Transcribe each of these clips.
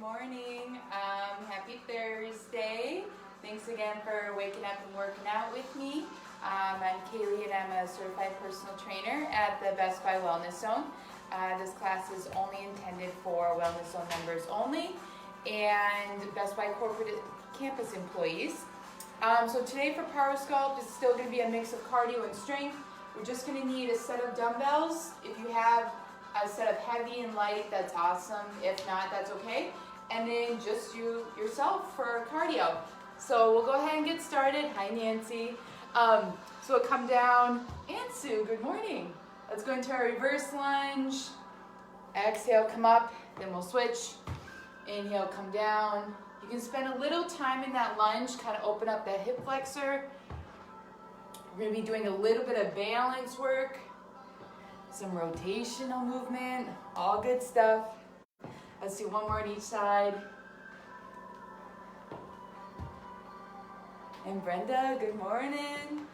morning. Happy Thursday. Thanks again for waking up and working out with me. I'm Kaylie and I'm a certified personal trainer at the Best Buy Wellness Zone. This class is only intended for Wellness Zone members only and Best Buy corporate campus employees. So today for Power Sculpt, it's still going to be a mix of cardio and strength. We're just going to need a set of dumbbells. If you have a set of heavy and light, that's awesome. If not, that's okay. And then just you yourself for cardio. So we'll go ahead and get started. Hi, Nancy. So we'll come down. And Sue, good morning. Let's go into our reverse lunge. Exhale, come up. Then we'll switch. Inhale, come down. You can spend a little time in that lunge, kind of open up that hip flexor. We're going to be doing a little bit of balance work, some rotational movement, all good stuff. Let's do one more on each side. And Brenda, good morning.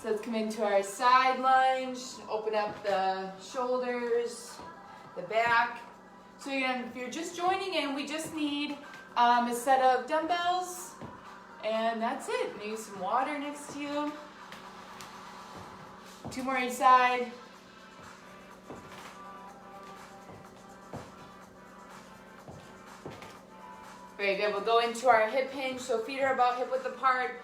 So let's come into our side lunge, open up the shoulders, the back. So again, if you're just joining in, we just need a set of dumbbells, and that's it. Maybe some water next to you. Two more each side. Very good. We'll go into our hip hinge. So feet are about hip width apart,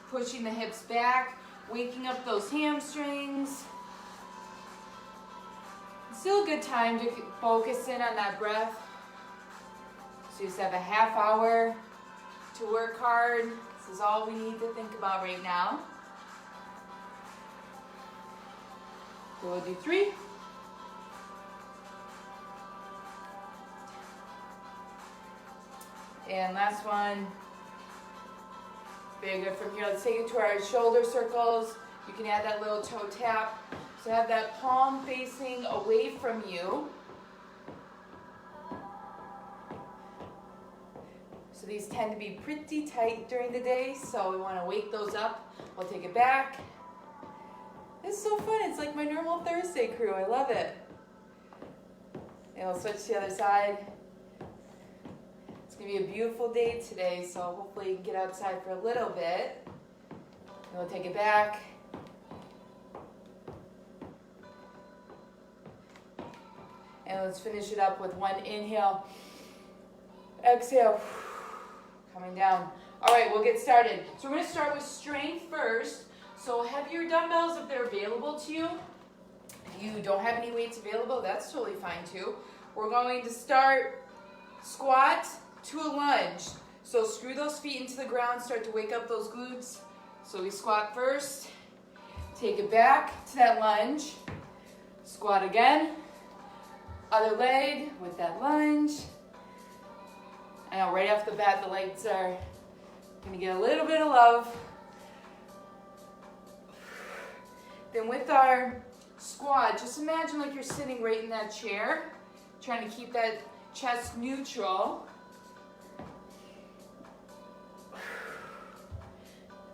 pushing the hips back, waking up those hamstrings. Still a good time to focus in on that breath. So you just have a half hour to work hard. This is all we need to think about right now. So we'll do 3. And last one. Very good. From here, let's take it to our shoulder circles. You can add that little toe tap. So have that palm facing away from you. So these tend to be pretty tight during the day, so we want to wake those up. We'll take it back. It's so fun. It's like my normal Thursday crew. I love it. And we'll switch to the other side. It's going to be a beautiful day today, so hopefully you can get outside for a little bit. And we'll take it back. And let's finish it up with one inhale. Exhale. Coming down. All right, we'll get started. So we're going to start with strength first. So have your dumbbells if they're available to you. If you don't have any weights available, that's totally fine too. We're going to start squat to a lunge. So screw those feet into the ground, start to wake up those glutes. So we squat first, take it back to that lunge, squat again, other leg with that lunge. I know right off the bat the legs are going to get a little bit of love. Then with our squat, just imagine like you're sitting right in that chair, trying to keep that chest neutral.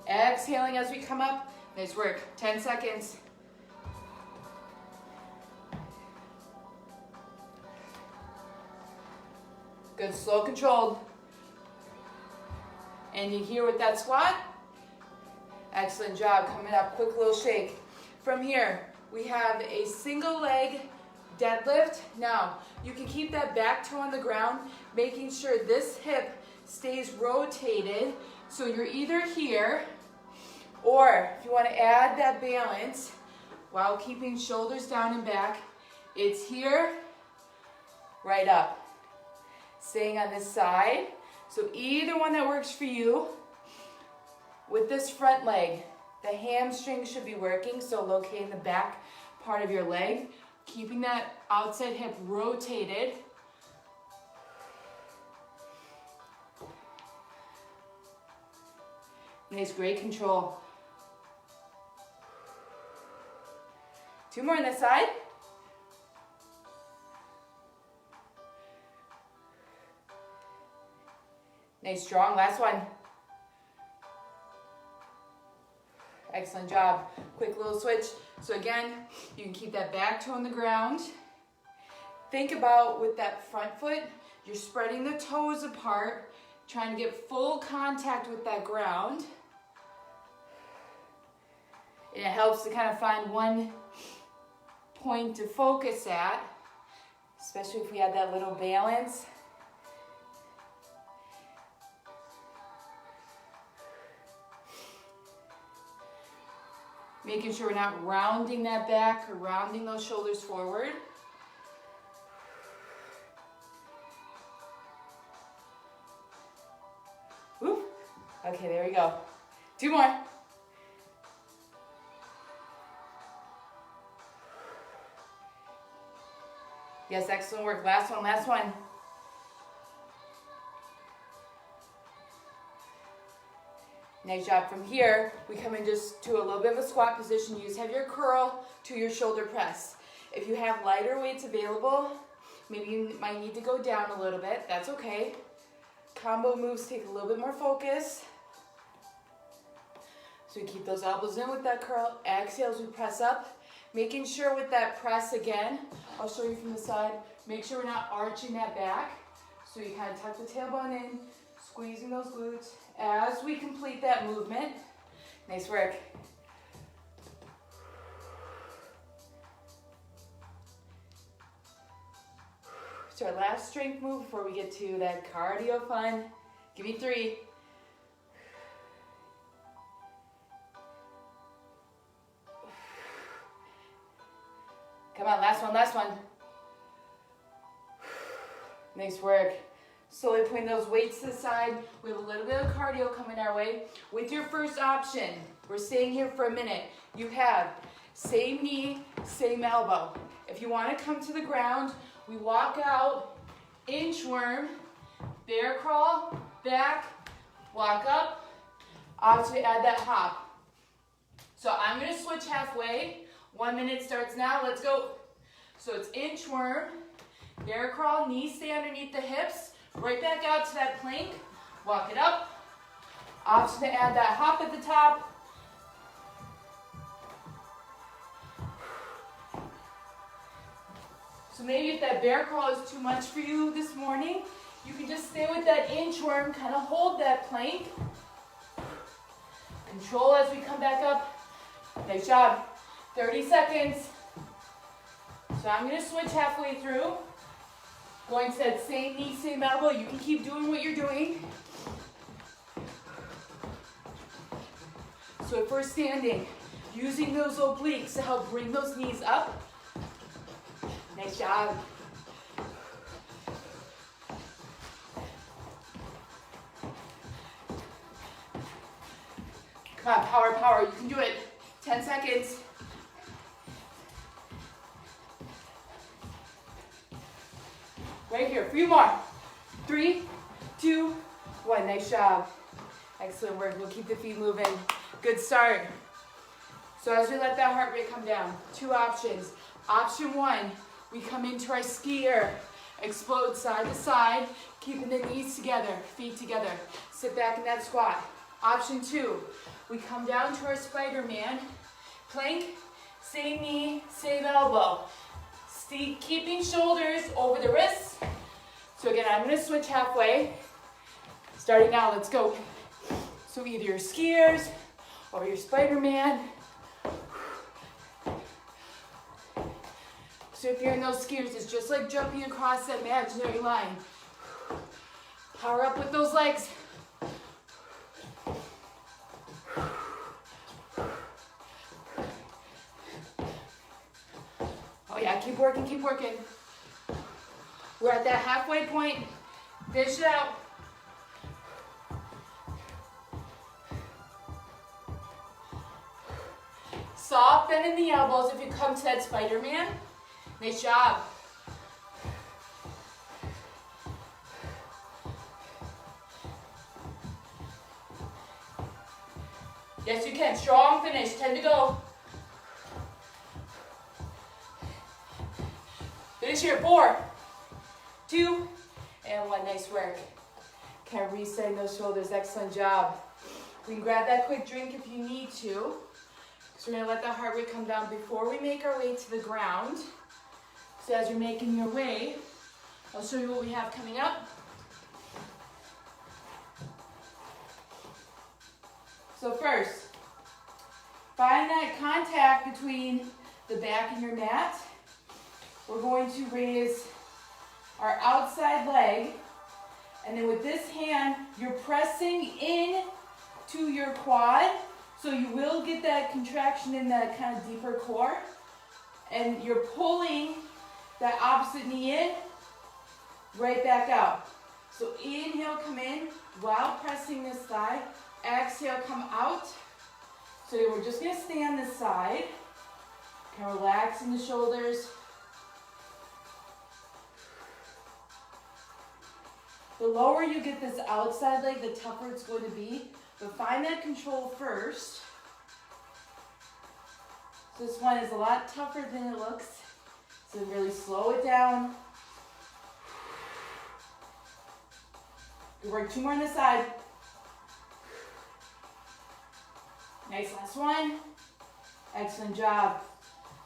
Exhaling as we come up. Nice work. 10 seconds. Good, slow, controlled. And you hear with that squat? Excellent job. Coming up, quick little shake. From here, we have a single leg deadlift. Now, you can keep that back toe on the ground, making sure this hip stays rotated. So you're either here, or if you want to add that balance while keeping shoulders down and back, it's here, right up. Staying on this side. So either one that works for you. With this front leg, the hamstring should be working, so locating the back part of your leg, keeping that outside hip rotated. Nice, great control. 2 more on this side. Nice, strong, last one. Excellent job. Quick little switch. So again, you can keep that back toe on the ground. Think about with that front foot, You're spreading the toes apart, trying to get full contact with that ground. And it helps to kind of find one point to focus at, especially if we had that little balance. Making sure we're not rounding that back or rounding those shoulders forward. Woo. Okay, there we go. 2 more. Yes, excellent work. Last one, last one. Nice job. From here, we come in just to a little bit of a squat position. You just have your curl to your shoulder press. If you have lighter weights available, maybe you might need to go down a little bit. That's okay. Combo moves take a little bit more focus. So we keep those elbows in with that curl. Exhale as we press up. Making sure with that press again, I'll show you from the side, make sure we're not arching that back. So you kind of tuck the tailbone in, squeezing those glutes as we complete that movement. Nice work. So our last strength move before we get to that cardio fun. Give me 3. Come on, last one, last one. Nice work. Slowly putting those weights to the side. We have a little bit of cardio coming our way. With your first option, we're staying here for a minute. You have same knee, same elbow. If you want to come to the ground, we walk out, inchworm, bear crawl, back, walk up, obviously add that hop. So I'm going to switch halfway. 1 minute starts now, let's go. So it's inchworm, bear crawl, knees stay underneath the hips, right back out to that plank, walk it up. Option to add that hop at the top. So maybe if that bear crawl is too much for you this morning, you can just stay with that inchworm, kind of hold that plank. Control as we come back up. Nice job. 30 seconds. So I'm going to switch halfway through. Going to that same knee, same elbow. You can keep doing what you're doing. So if we're standing, using those obliques to help bring those knees up. Nice job. Come on, power, power. You can do it. 10 seconds. Right here, a few more. 3, 2, 1. Nice job. Excellent work. We'll keep the feet moving. Good start. So as we let that heart rate come down, 2 options. Option 1, we come into our skier. Explode side to side, keeping the knees together, feet together. Sit back in that squat. Option 2, we come down to our Spider-Man. Plank, same knee, same elbow. Keeping shoulders over the wrists. So again, I'm going to switch halfway. Starting now, let's go. So either your skiers or your Spider-Man. So if you're in those skiers, it's just like jumping across that imaginary line. Power up with those legs. Oh yeah, keep working, keep working. We're at that halfway point. Dish it out. Soft bend in the elbows if you come to that Spider-Man. Nice job. Yes, you can. Strong finish. 10 to go. Finish here. 4, 2, and 1. Nice work. Kind of resetting those shoulders. Excellent job. We can grab that quick drink if you need to. So we're going to let the heart rate come down before we make our way to the ground. So as you're making your way, I'll show you what we have coming up. So first, find that contact between the back and your mat. We're going to raise our outside leg, and then with this hand, you're pressing in to your quad, so you will get that contraction in that kind of deeper core, and you're pulling that opposite knee in, right back out. So inhale, come in while pressing this thigh. Exhale, come out. So we're just gonna stay on this side. Kind of relaxing the shoulders. The lower you get this outside leg, the tougher it's going to be. But find that control first. So this one is a lot tougher than it looks. So really slow it down. Good work, 2 more on this side. Nice, last one. Excellent job.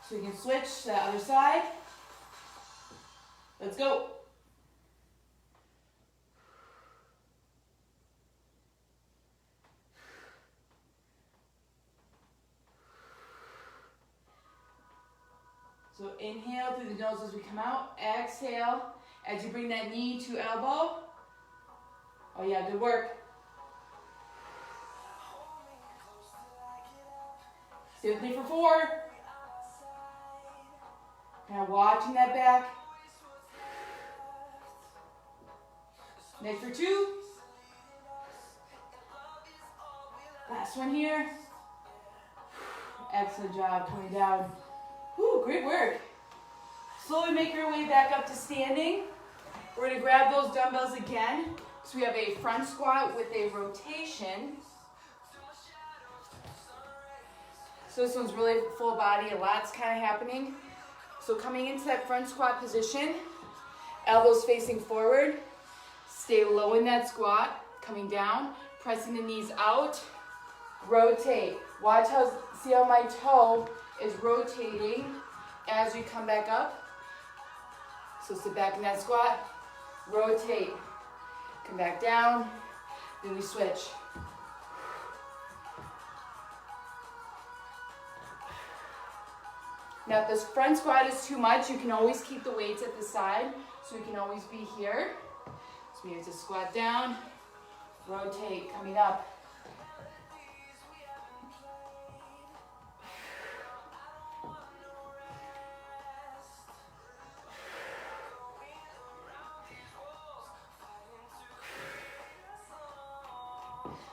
So we can switch to the other side. Let's go. So inhale through the nose as we come out. Exhale as you bring that knee to elbow. Oh yeah, good work. Stay with me for 4. Kind of watching that back. Next for 2. Last one here. Excellent job, coming down. Whew, great work. Slowly make your way back up to standing. We're gonna grab those dumbbells again. So we have a front squat with a rotation. So this one's really full body, a lot's kind of happening. So coming into that front squat position, elbows facing forward, stay low in that squat, coming down, pressing the knees out, rotate. Watch how, see how my toe is rotating as we come back up. So sit back in that squat, rotate, come back down, then we switch. Now if this front squat is too much, you can always keep the weights at the side, so we can always be here. So we have to squat down, rotate, coming up.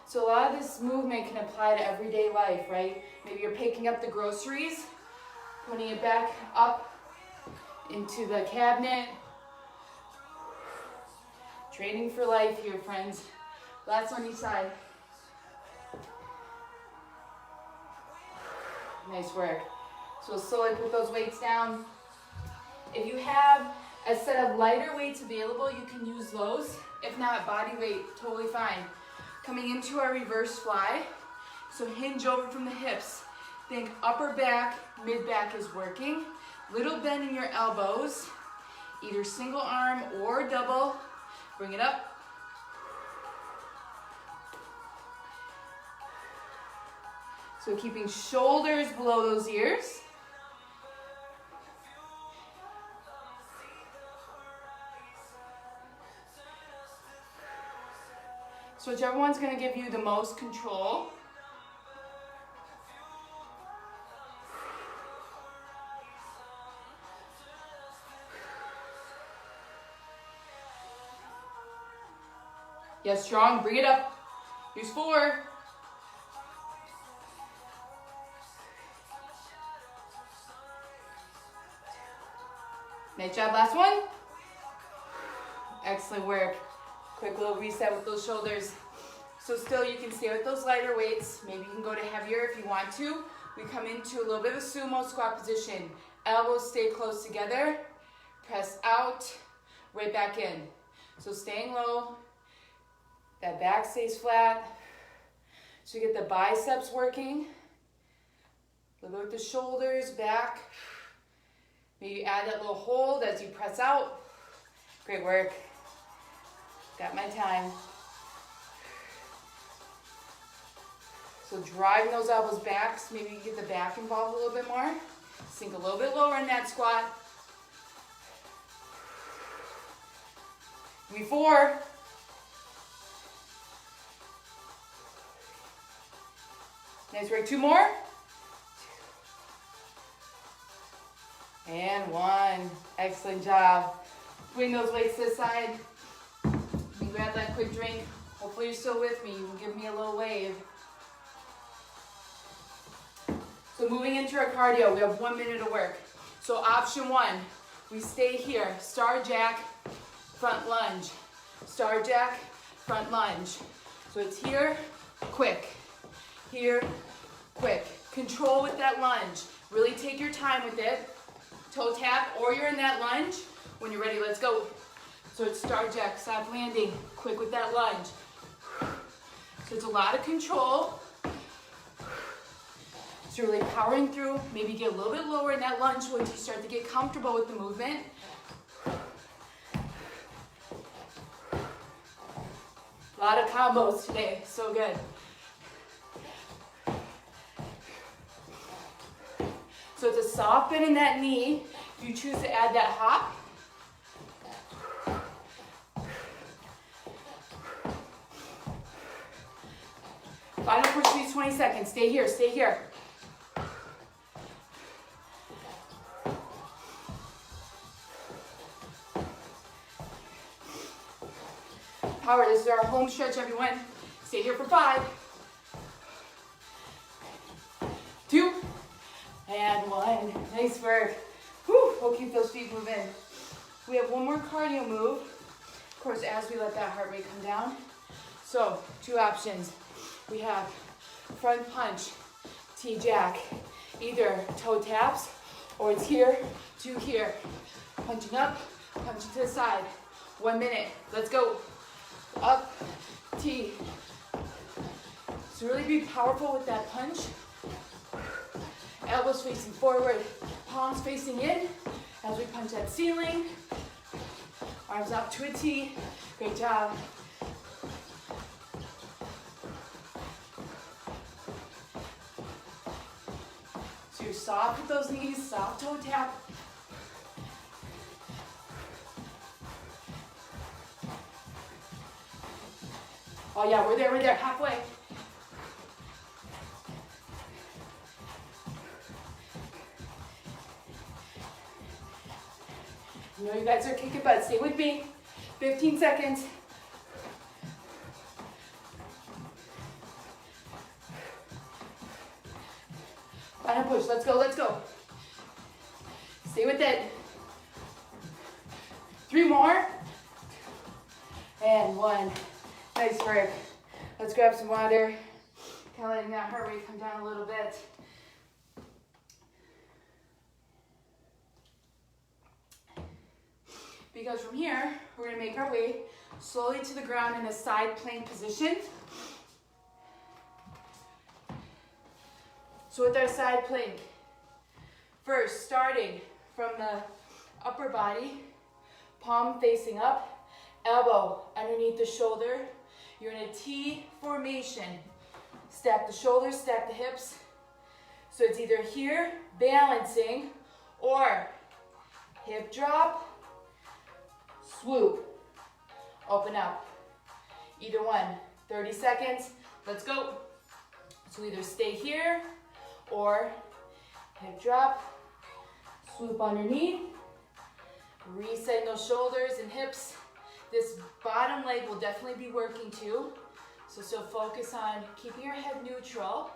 So a lot of this movement can apply to everyday life, right? Maybe you're picking up the groceries, putting it back up into the cabinet. Training for life here, friends. Last on each side. Nice work. So slowly put those weights down. If you have a set of lighter weights available, you can use those. If not, body weight, totally fine. Coming into our reverse fly. So hinge over from the hips. Think upper back, mid back is working. Little bend in your elbows, either single arm or double. Bring it up. So keeping shoulders below those ears. So whichever one's going to give you the most control. Yes, strong. Bring it up. Here's 4. Nice job. Last one. Excellent work. Quick little reset with those shoulders. So still you can stay with those lighter weights. Maybe you can go to heavier if you want to. We come into a little bit of a sumo squat position. Elbows stay close together. Press out. Right back in. So staying low. That back stays flat. So you get the biceps working. A little bit with the shoulders back. Maybe add that little hold as you press out. Great work. Got my time. So driving those elbows back, so maybe you get the back involved a little bit more. Sink a little bit lower in that squat. 3, 4. Nice work, 2 more. And 1. Excellent job. Bring those weights to the side. You grab that quick drink. Hopefully you're still with me. You can give me a little wave. So moving into our cardio, we have 1 minute of work. So option 1, we stay here. Star jack, front lunge. Star jack, front lunge. So it's here, quick. Here, quick. Control with that lunge. Really take your time with it. Toe tap, or you're in that lunge. When you're ready, let's go. So it's star jack, soft landing, quick with that lunge. So it's a lot of control. So really powering through, maybe get a little bit lower in that lunge once you start to get comfortable with the movement. A lot of combos today, so good. So it's a soft bend in that knee. If you choose to add that hop. Final push these 20 seconds. Stay here, stay here. Power, this is our home stretch, everyone. Stay here for 5. 2. And 1. Nice work. Whew, we'll keep those feet moving. We have 1 more cardio move. Of course, as we let that heart rate come down. So, 2 options. We have front punch, T-jack. Either toe taps, or it's here to here. Punching up, punching to the side. 1 minute. Let's go. Up, T. So really be powerful with that punch. Elbows facing forward, palms facing in as we punch that ceiling. Arms up to a T. Great job. So you're soft with those knees, soft toe tap. Oh yeah, we're there, halfway. You know you guys are kicking butt. Stay with me. 15 seconds. Final push. Let's go, let's go. Stay with it. 3 more. And 1. Nice work. Let's grab some water. Kind of letting that heart rate come down a little bit. Because from here, we're going to make our way slowly to the ground in a side plank position. So with our side plank, first starting from the upper body, palm facing up, elbow underneath the shoulder. You're in a T formation. Stack the shoulders, stack the hips. So it's either here, balancing, or hip drop, swoop, open up. Either one. 30 seconds. Let's go. So either stay here or hip drop, swoop underneath, resetting those shoulders and hips. This bottom leg will definitely be working too. So still focus on keeping your head neutral.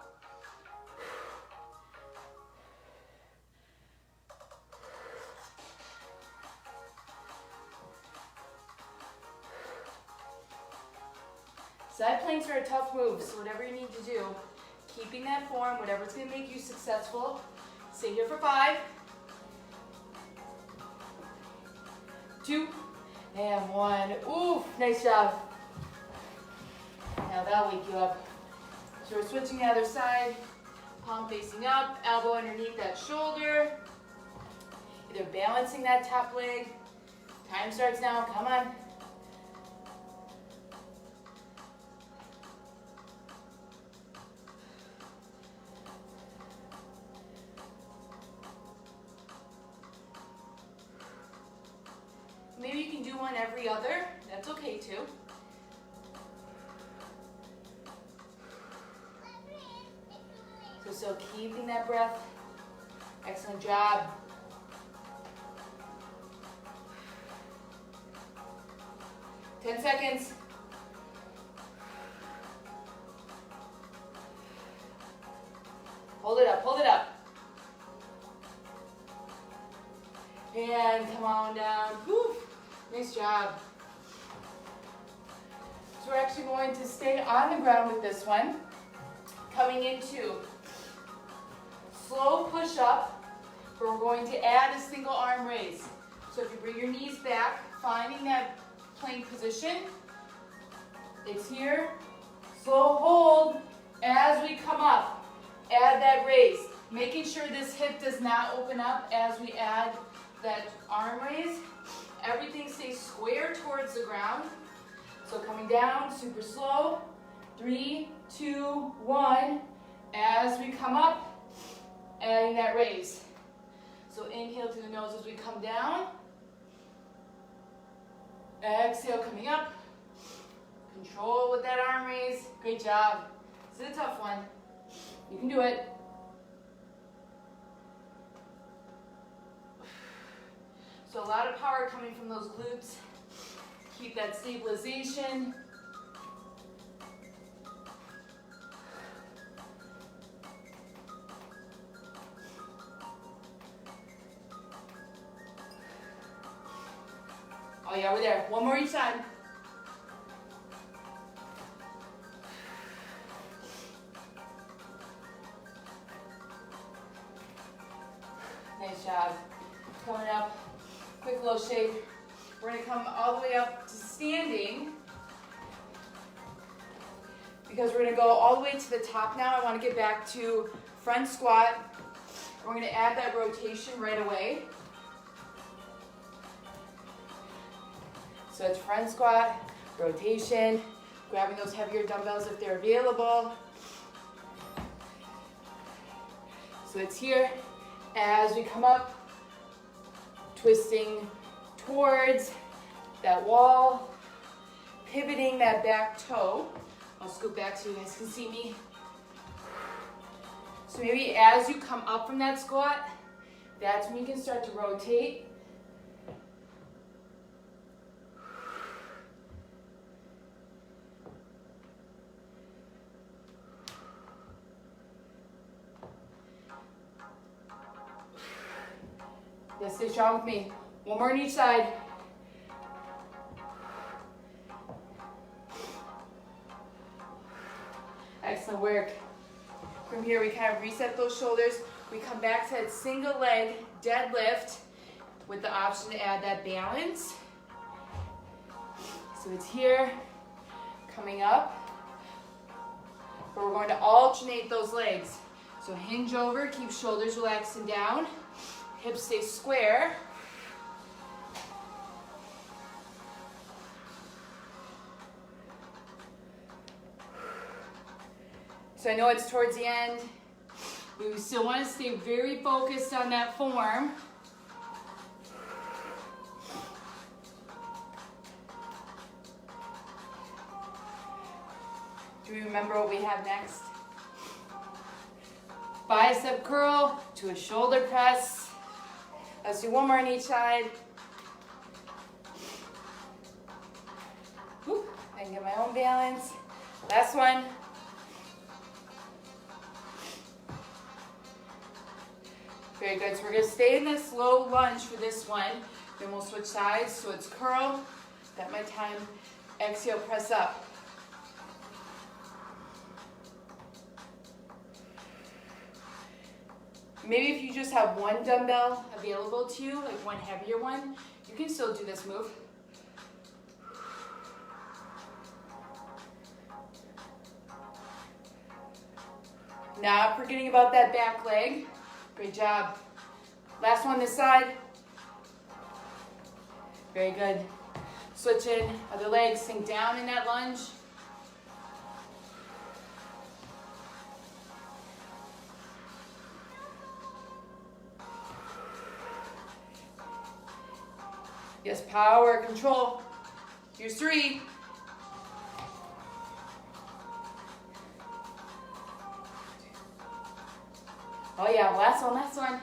Side planks are a tough move, so whatever you need to do, keeping that form, whatever's going to make you successful. Stay here for 5, 2, and 1. Ooh, nice job. Now that'll wake you up. So we're switching the other side. Palm facing up, elbow underneath that shoulder. Either balancing that top leg, Time starts now, come on. Maybe you can do one every other, that's okay too. So still keeping that breath. Excellent job. Ten seconds. Hold it up, hold it up. And come on down. Whew. Nice job. So we're actually going to stay on the ground with this one. Coming into slow push up, but we're going to add a single arm raise. So if you bring your knees back, finding that plank position, it's here. Slow hold as we come up. Add that raise. Making sure this hip does not open up as we add that arm raise. Everything stays square towards the ground. So coming down, super slow. 3, 2, 1. As we come up, adding that raise. So inhale through the nose as we come down. Exhale, coming up. Control with that arm raise. Great job. This is a tough one. You can do it. So a lot of power coming from those glutes. Keep that stabilization. Oh yeah, we're there. One more each side. Nice job. Coming up, quick low shake. We're gonna come all the way up to standing because we're gonna go all the way to the top now. I wanna get back to front squat. We're gonna add that rotation right away. So it's front squat, rotation, grabbing those heavier dumbbells if they're available. So it's here. As we come up, twisting towards that wall, pivoting that back toe. I'll scoot back so you guys can see me. So maybe as you come up from that squat, that's when you can start to rotate. Yes, stay strong with me. One more on each side. Excellent work. From here, we kind of reset those shoulders. We come back to that single leg deadlift with the option to add that balance. So it's here, coming up. But we're going to alternate those legs. So hinge over, keep shoulders relaxed and down. Hips stay square. So I know it's towards the end. We still want to stay very focused on that form. Do we remember what we have next? Bicep curl to a shoulder press. Let's do one more on each side. Whew, I can get my own balance. Last one. Very good. So we're going to stay in this low lunge for this one. Then we'll switch sides. So it's curl. At my time. Exhale, press up. Maybe if you just have one dumbbell available to you, like one heavier one, you can still do this move. Not forgetting about that back leg. Great job. Last one this side. Very good. Switch in, other leg, sink down in that lunge. Yes, power, control. Here's 3. Oh yeah, last one, last one.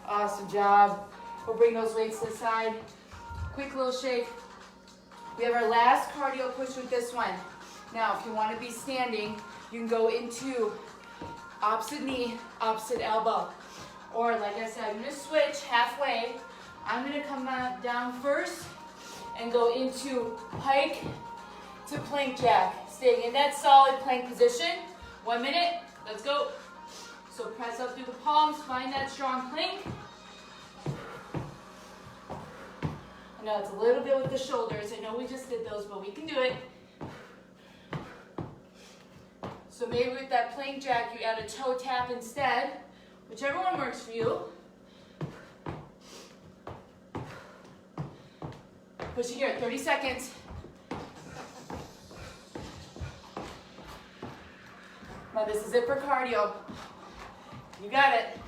Awesome job. We'll bring those weights to the side. Quick little shake. We have our last cardio push with this one. Now, if you want to be standing, you can go into opposite knee, opposite elbow. Or like I said, I'm going to switch halfway. I'm going to come down first and go into pike to plank jack. Staying in that solid plank position. 1 minute, let's go. So press up through the palms, find that strong plank. I know it's a little bit with the shoulders. I know we just did those, but we can do it. So maybe with that plank jack, you add a toe tap instead, whichever one works for you. Push it here, 30 seconds. Now this is it for cardio. You got it.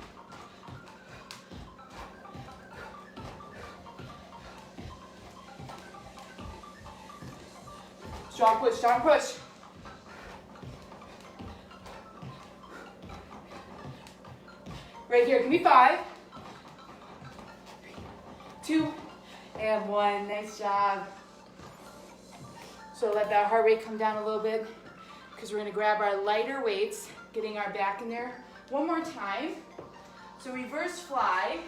Strong push, strong push. Right here, give me 5, 2, and 1. Nice job. So let that heart rate come down a little bit because we're gonna grab our lighter weights, getting our back in there. One more time. So reverse fly.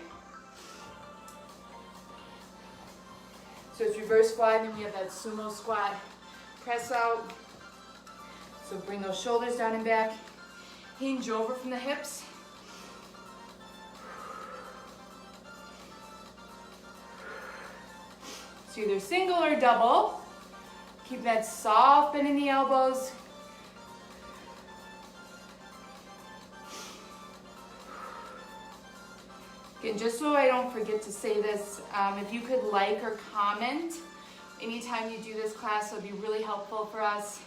So it's reverse fly, and then we have that sumo squat. Press out. So bring those shoulders down and back. Hinge over from the hips. So either single or double. Keep that soft bend in the elbows. Again, just so I don't forget to say this, if you could like or comment anytime you do this class, it would be really helpful for us.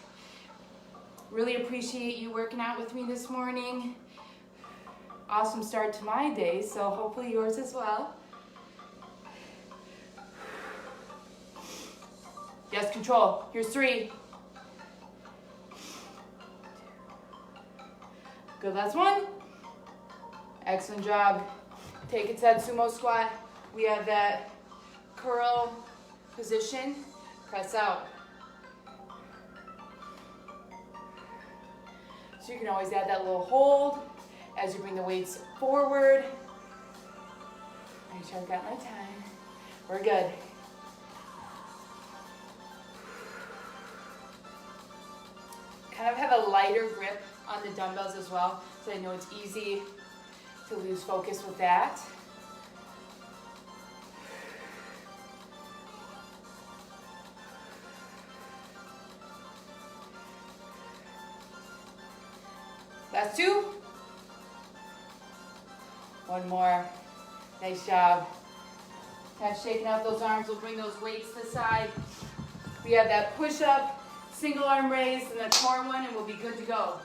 Really appreciate you working out with me this morning. Awesome start to my day, so hopefully yours as well. Yes, control. Here's 3. Good, last one. Excellent job. Take it to that sumo squat. We have that curl position. Press out. So you can always add that little hold as you bring the weights forward. Make sure I've got my time. We're good. Kind of have a lighter grip on the dumbbells as well, so I know it's easy to lose focus with that. Last 2. One more. Nice job. Kind of shaking out those arms. We'll bring those weights to the side. We have that push-up, single arm raise, and the core one, and we'll be good to go.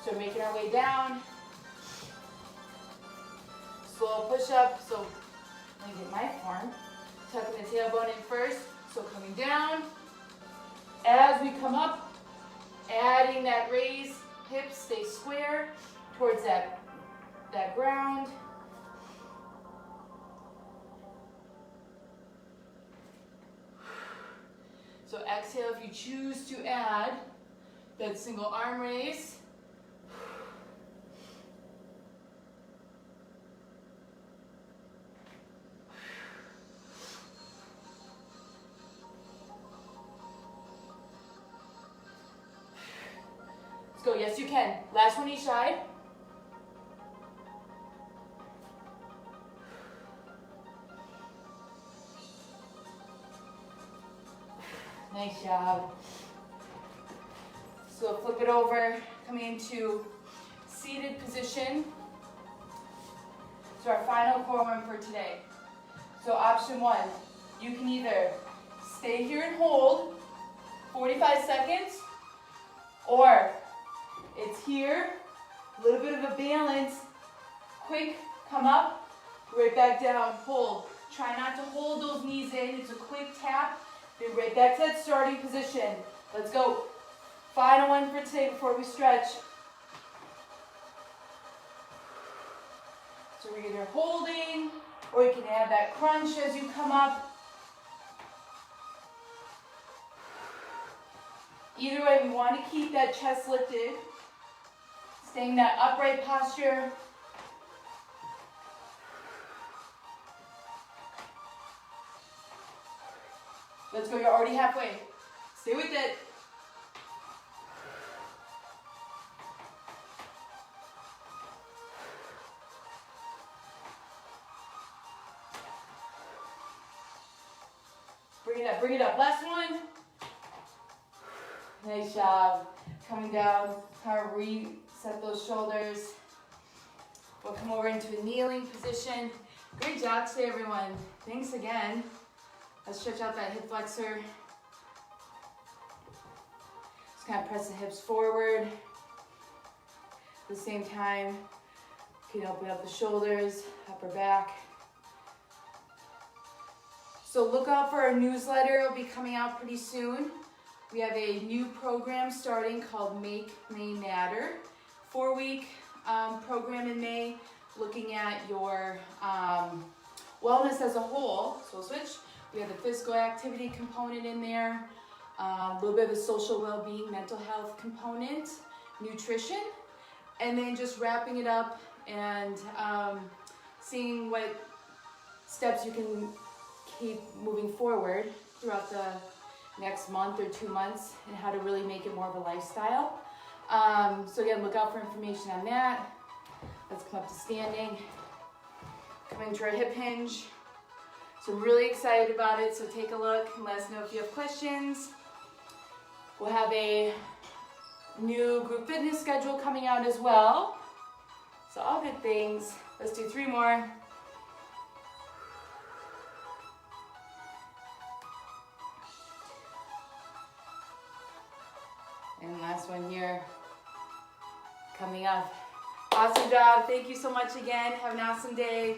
So making our way down. Slow push-up. So let me get my form. Tucking the tailbone in first. So coming down. As we come up, adding that raise. Hips stay square towards that ground. So exhale if you choose to add that single arm raise. Let's go, yes you can. Last one each side. Nice job. So flip it over, coming into seated position. So So our final core one for today. So option one, you can either stay here and hold 45 seconds, or it's here, a little bit of a balance, quick, come up, right back down, hold. Try not to hold those knees in, it's a quick tap, then right back to that starting position. Let's go. Final one for today before we stretch. So we're either holding, or you can add that crunch as you come up. Either way, we want to keep that chest lifted, staying in that upright posture. Let's go, you're already halfway. Stay with it. Bring it up. Last one. Nice job. Coming down, kind of reset those shoulders. We'll come over into a kneeling position. Great job today, everyone. Thanks again. Let's stretch out that hip flexor. Just kind of press the hips forward. At the same time, you can open up the shoulders, upper back. So look out for our newsletter. It'll be coming out pretty soon. We have a new program starting called Make May Matter. 4-week program in May, looking at your wellness as a whole. So we'll switch. We have the physical activity component in there, a little bit of a social well-being, mental health component, nutrition, and then just wrapping it up and seeing what steps you can keep moving forward throughout the next month or 2 months and how to really make it more of a lifestyle. So again, look out for information on that. Let's come up to standing. Coming to our hip hinge. So I'm really excited about it, so take a look and let us know if you have questions. We'll have a new group fitness schedule coming out as well. So all good things. Let's do 3 more. And last one here, coming up. Awesome job. Thank you so much again. Have an awesome day.